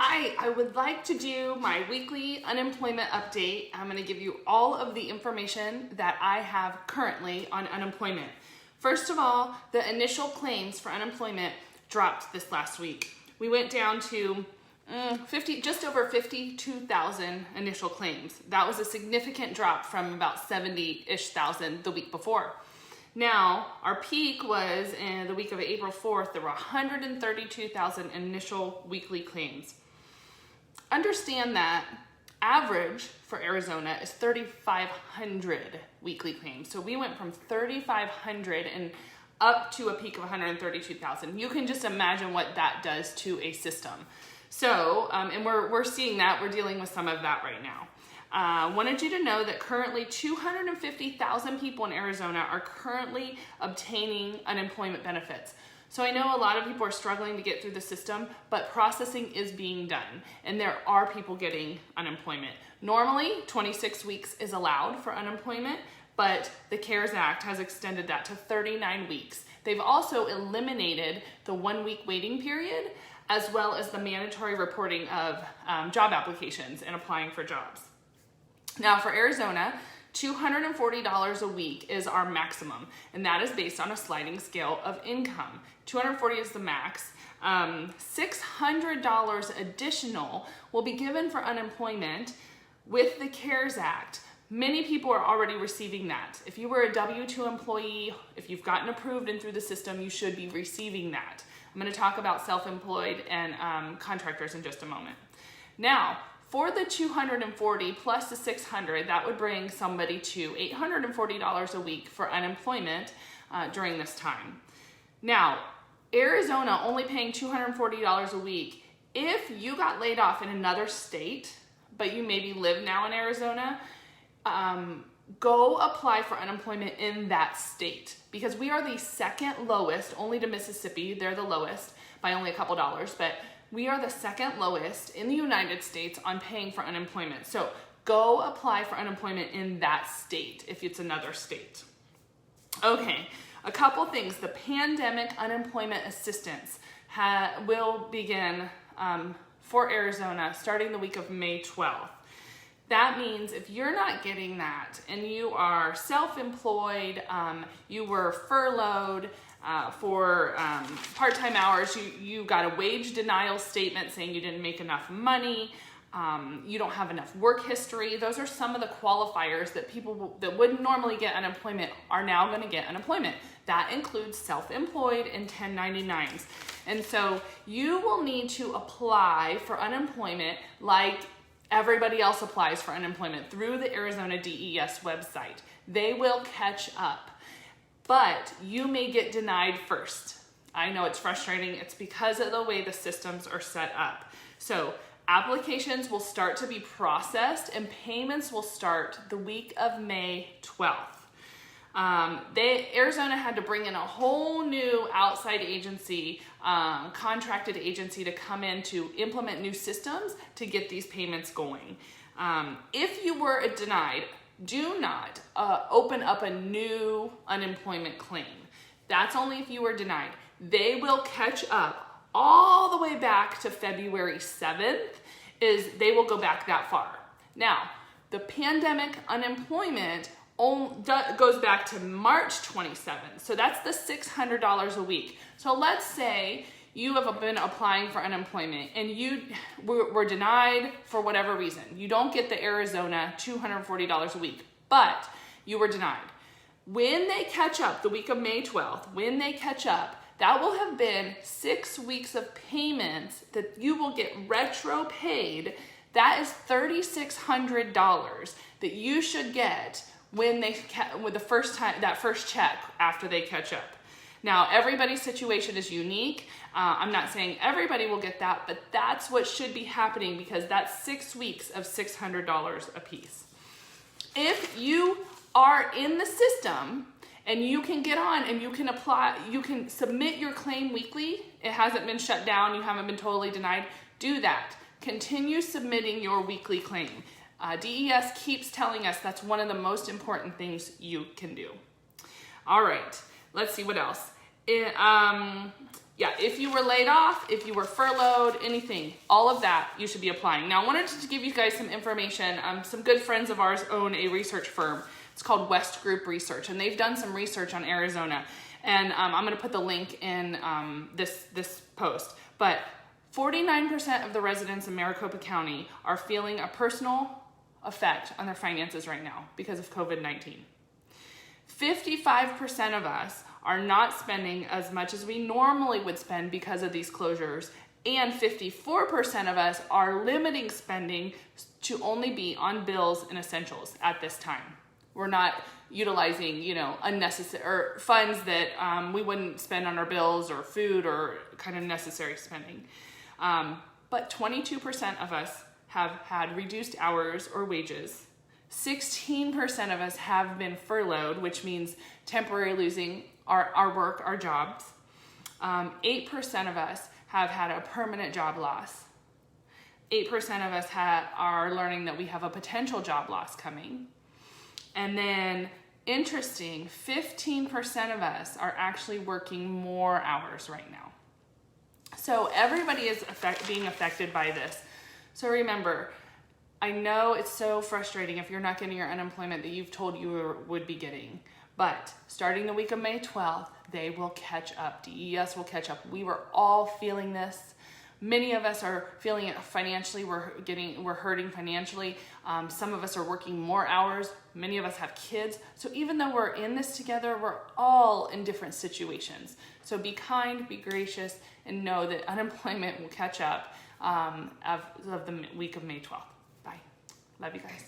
Hi, I would like to do my weekly unemployment update. I'm going to give you all of the information that I have currently on unemployment. First of all, the initial claims for unemployment dropped this last week. We went down to just over 52,000 initial claims. That was a significant drop from about 70-ish thousand the week before. Now, our peak was in the week of April 4th. There were 132,000 initial weekly claims. Understand that average for Arizona is 3,500 weekly claims. So we went from 3,500 and up to a peak of 132,000. You can just imagine what that does to a system. So, and we're seeing that, we're dealing with some of that right now. Wanted you to know that currently 250,000 people in Arizona are currently obtaining unemployment benefits. So I know a lot of people are struggling to get through the system, but processing is being done, and there are people getting unemployment. Normally, 26 weeks is allowed for unemployment, but the CARES Act has extended that to 39 weeks. They've also eliminated the 1-week waiting period, as well as the mandatory reporting of job applications and applying for jobs. Now for Arizona, $240 a week is our maximum, and that is based on a sliding scale of income. $240 is the max. $600 additional will be given for unemployment with the CARES Act. Many people are already receiving that. If you were a W-2 employee, if you've gotten approved and through the system, you should be receiving that. I'm going to talk about self-employed and contractors in just a moment. Now, for the 240 plus the 600, that would bring somebody to $840 a week for unemployment during this time. Now, Arizona only paying $240 a week. If you got laid off in another state, but you maybe live now in Arizona, go apply for unemployment in that state, because we are the second lowest, only to Mississippi. They're the lowest by only a couple dollars, but we are the second lowest in the United States on paying for unemployment. So go apply for unemployment in that state if it's another state. Okay, a couple things. The pandemic unemployment assistance will begin for Arizona starting the week of May 12th. That means if you're not getting that and you are self-employed, you were furloughed, for part-time hours, you got a wage denial statement saying you didn't make enough money, you don't have enough work history. Those are some of the qualifiers that people that wouldn't normally get unemployment are now going to get unemployment. That includes self-employed and 1099s. And so you will need to apply for unemployment like everybody else applies for unemployment through the Arizona DES website. They will catch up. But you may get denied first. I know it's frustrating. It's because of the way the systems are set up. So applications will start to be processed and payments will start the week of May 12th. Arizona had to bring in a whole new outside agency, contracted agency to come in to implement new systems to get these payments going. If you were denied, do not open up a new unemployment claim. That's only if you were denied. They will catch up all the way back to February 7th, they will go back that far. Now, the pandemic unemployment goes back to March 27th. So that's the $600 a week. So let's say you have been applying for unemployment and you were denied for whatever reason. You don't get the Arizona $240 a week, but you were denied. When they catch up, the week of May 12th, when they catch up, that will have been 6 weeks of payments that you will get retro paid. That is $3,600 that you should get when with the first time, that first check after they catch up. Now, everybody's situation is unique. I'm not saying everybody will get that, but that's what should be happening because that's 6 weeks of $600 a piece. If you are in the system and you can get on and you can apply, you can submit your claim weekly, it hasn't been shut down, you haven't been totally denied, do that. Continue submitting your weekly claim. DES keeps telling us that's one of the most important things you can do. All right, let's see what else. Yeah, if you were laid off, if you were furloughed, anything, all of that, you should be applying. Now, I wanted to give you guys some information. Some good friends of ours own a research firm. It's called West Group Research, and they've done some research on Arizona. And I'm going to put the link in this post. But 49% of the residents in Maricopa County are feeling a personal effect on their finances right now because of COVID-19. 55% of us are not spending as much as we normally would spend because of these closures, and 54% of us are limiting spending to only be on bills and essentials at this time. We're not utilizing, unnecessary or funds that we wouldn't spend on our bills or food or kind of necessary spending. But 22% of us have had reduced hours or wages. 16% of us have been furloughed, which means temporarily losing our work, our jobs. 8% of us have had a permanent job loss. 8% of us are learning that we have a potential job loss coming. And then, interesting, 15% of us are actually working more hours right now. So everybody is being affected by this. So remember, I know it's so frustrating if you're not getting your unemployment that you've told you would be getting. But starting the week of May 12th, they will catch up. DES will catch up. We were all feeling this. Many of us are feeling it financially. We're hurting financially. Some of us are working more hours. Many of us have kids. So even though we're in this together, we're all in different situations. So be kind, be gracious, and know that unemployment will catch up of the week of May 12th. Bye. Love you guys.